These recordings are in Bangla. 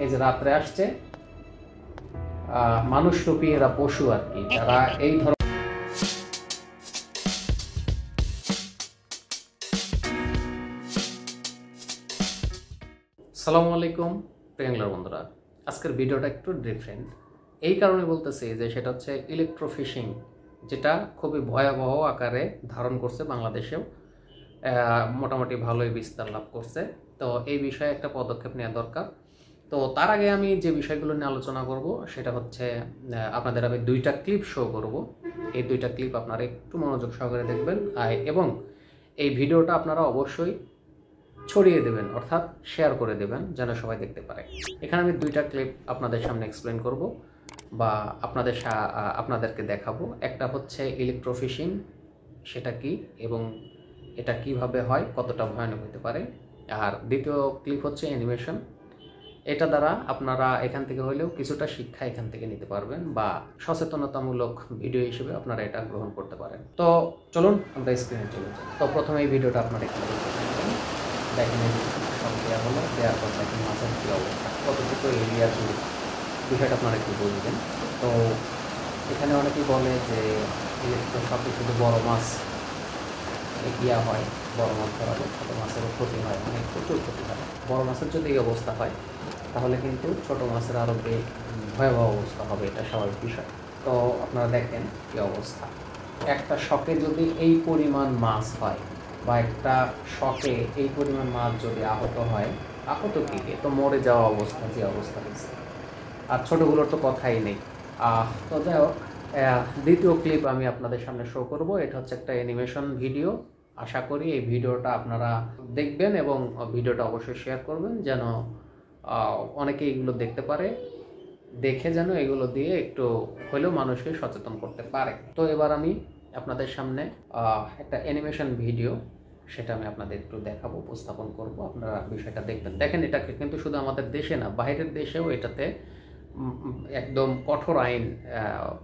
এই যে রাত্রে আসছে মানুষরূপী এরা পশু আর কি, যারা এই ধরনের। আসসালামু আলাইকুম প্রিয়াঙ্গলার বন্ধুরা, আজকের ভিডিওটা একটু ডিফারেন্ট। এই কারণে বলতেছি যে সেটা হচ্ছে ইলেকট্রোফিশিং, যেটা খুবই ভয়াবহ আকারে ধারণ করছে, বাংলাদেশেও মোটামুটি ভালোই বিস্তার লাভ করছে। তো এই বিষয়ে একটা পদক্ষেপ নেওয়া দরকার। তো তার আগে আমি যে বিষয়গুলো নিয়ে আলোচনা করব সেটা হচ্ছে আপনাদের আমি দুইটা ক্লিপ শো করব। এই দুইটা ক্লিপ আপনারা একটু মনোযোগ সহকারে দেখবেন এবং এই ভিডিওটা আপনারা অবশ্যই ছড়িয়ে দেবেন, অর্থাৎ শেয়ার করে দেবেন যেন সবাই দেখতে পারে। এখানে আমি দুইটা ক্লিপ আপনাদের সামনে এক্সপ্লেন করব বা আপনাদেরকে দেখাবো। একটা হচ্ছে ইলেকট্রোফিশিং, সেটা কি এবং এটা কিভাবে হয়, কতটা ভয়ানক হতে পারে। আর দ্বিতীয় ক্লিপ হচ্ছে অ্যানিমেশন। এটা দ্বারা আপনারা এখান থেকে হলেও কিছুটা শিক্ষা এখান থেকে নিতে পারবেন বা সচেতনতামূলক ভিডিও হিসেবে আপনারা এটা গ্রহণ করতে পারেন। তো চলুন আমরা স্ক্রিনে চলে যাই। তো প্রথমে এই ভিডিওটা আপনারা এখানে দেখেন, সব দেওয়া হলো, দেওয়ার পর দেখেন মাছের কী অবস্থা, কতটুকু এরিয়া জুড়ে, বিষয়টা আপনারা একটু বুঝবেন। তো এখানে অনেকেই বলে যে সব শুধু বড় মাছ ইয়া হয়, বড় মাছ ধরালে ছোটো মাছেরও ক্ষতি হয়, অনেক প্রচুর ক্ষতি হয়। বড় মাছের যদি এই অবস্থা হয় তাহলে কিন্তু ছোটো মাছের আরও ভয়াবহ অবস্থা হবে, এটা স্বাভাবিক বিষয়। তো আপনারা দেখেন কী অবস্থা, একটা শখে যদি এই পরিমাণ মাছ হয় বা একটা শখে এই পরিমাণ মাছ যদি আহত হয়, আহত কি, এ তো মরে যাওয়া অবস্থা, যে অবস্থা হয়েছে। আর ছোটোগুলোর তো কথাই নেই। তো যাই হোক, দ্বিতীয় ক্লিপ আমি আপনাদের সামনে শো করব। এটা হচ্ছে একটা অ্যানিমেশন ভিডিও। আশা করি এই ভিডিওটা আপনারা দেখবেন এবং ভিডিওটা অবশ্যই শেয়ার করবেন যেন অনেকে এগুলো দেখতে পারে, দেখে যেন এগুলো দিয়ে একটু হলেও মানুষকে সচেতন করতে পারে। তো এবার আমি আপনাদের সামনে একটা অ্যানিমেশন ভিডিও, সেটা আমি আপনাদের একটু দেখাবো, উপস্থাপন করব, আপনারা বিষয়টা দেখবেন। দেখেন, এটাকে কিন্তু শুধু আমাদের দেশে না, বাইরের দেশেও এটাতে একদম কঠোর আইন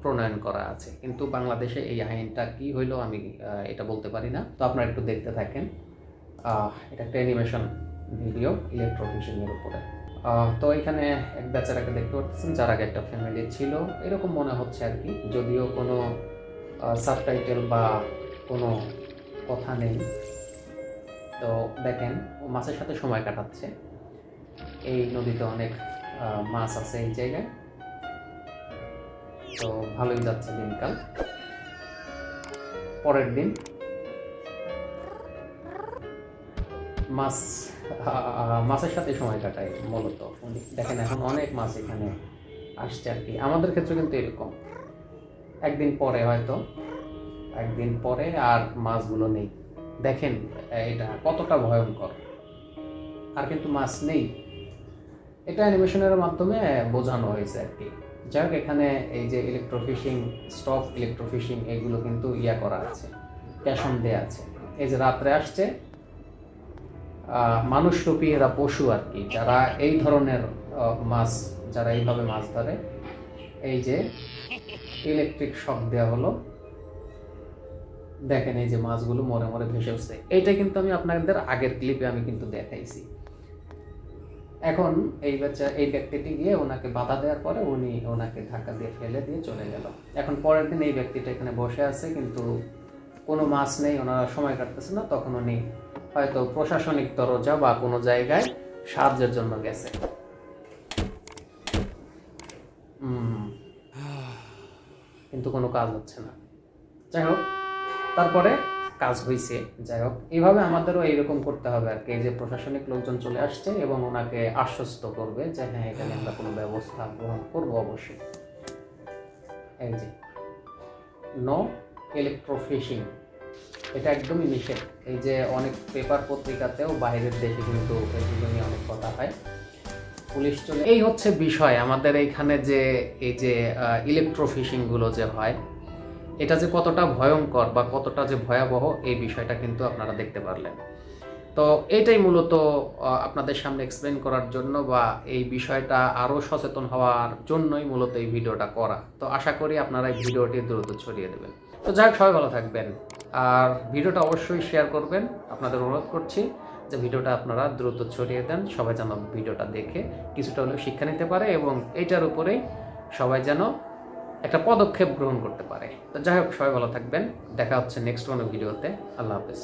প্রণয়ন করা আছে, কিন্তু বাংলাদেশে এই আইনটা কি হইলো আমি এটা বলতে পারি না। তো আপনারা একটু দেখতে থাকেন। এটা একটা অ্যানিমেশন ভিডিও ইলেকট্রোফিশিংয়ের উপরে। তো এখানে এক বেচারাকে দেখতে পাচ্ছেন, যার আগে একটা ফ্যামিলি ছিল, এরকম মনে হচ্ছে আর কি, যদিও কোনো সাবটাইটেল বা কোনো কথা নেই। তো দেখেন, ও মাছের সাথে সময় কাটাচ্ছে। এই নদীতে অনেক মাছ আছে এই জায়গায়, তো ভালোই যাচ্ছে দিনকাল। পরের দিন মাছের সাথে সময় কাটায় মূলত। দেখেন, এখন অনেক মাছ এখানে আসছে আর কি। আমাদের ক্ষেত্রে কিন্তু এরকম একদিন পরে, হয়তো একদিন পরে আর মাছগুলো নেই। দেখেন এটা কতটা ভয়ঙ্কর, আর কিন্তু মাছ নেই। এটা অ্যানিমেশনের মাধ্যমে বোঝানো হয়েছে আর কি। যাই হোক, এখানে এই যে ইলেকট্রোফিশিং, স্টপ ইলেকট্রোফিশিং, এগুলো কিন্তু ইয়া করা আছে, ক্যাশন দেয়া আছে। এই যে রাত্রে আসছে মানুষরূপী এরা পশু আর কি, যারা এই ধরনের মাছ, যারা এইভাবে মাছ ধরে। এই যে ইলেকট্রিক শক দেওয়া হলো, দেখেন এই যে মাছগুলো মরে মরে ভেসে উঠছে। এইটা কিন্তু আমি আপনাদের আগের ক্লিপে আমি কিন্তু দেখাইছি। এখন এই ব্যক্তিটি গিয়ে ওনাকে বাধা দেওয়ার পরে উনি ওনাকে ধাক্কা দিয়ে ফেলে দিয়ে চলে গেল। এখন পরের দিন এই ব্যক্তিটা এখানে বসে আছে, কিন্তু কোনো মাছ নেই, ওনারা সময় কাটতেছে না। তখন উনি হয়তো প্রশাসনিক দরজা বা কোনো জায়গায় সাহায্যের জন্য গেছে, কিন্তু কোনো কাজ হচ্ছে না। যাই হোক, তারপরে কাজ হয়েছে। যাই হোক, এইভাবে আমাদেরও এইরকম করতে হবে আর কি। এই যে প্রশাসনিক লোকজন চলে আসছে এবং ওনাকে আশ্বস্ত করবে যে হ্যাঁ, এখানে আমরা কোনো ব্যবস্থা গ্রহণ করবো অবশ্যই। এই যে নো ইলেকট্রোফিশিং, এটা একদমই নিষেধ। এই যে অনেক পেপার পত্রিকাতেও বাইরের দেশে কিন্তু এগুলো নিয়ে অনেক কথা হয়, পুলিশ চলে। এই হচ্ছে বিষয় আমাদের এইখানে, যে এই যে ইলেকট্রোফিশিংগুলো যে হয়, এটা যে কতটা ভয়ঙ্কর বা কতটা যে ভয়াবহ, এই বিষয়টা কিন্তু আপনারা দেখতে পারলেন। তো এইটাই মূলত আপনাদের সামনে এক্সপ্লেন করার জন্য বা এই বিষয়টা আরও সচেতন হওয়ার জন্যই মূলত এই ভিডিওটা করা। তো আশা করি আপনারা এই ভিডিওটি দ্রুত ছড়িয়ে দেবেন। তো যাই হোক, সবাই ভালো থাকবেন আর ভিডিওটা অবশ্যই শেয়ার করবেন, আপনাদের অনুরোধ করছি। যে ভিডিওটা আপনারা দ্রুত ছড়িয়ে দেন, সবাই যেন ভিডিওটা দেখে কিছুটা হলেও শিক্ষা নিতে পারে এবং এইটার উপরেই সবাই যেন একটা পদক্ষেপ গ্রহণ করতে পারে। তো যাই হোক, সবাই ভালো থাকবেন, দেখা হচ্ছে নেক্সট কোনো ভিডিওতে। আল্লাহ হাফেজ।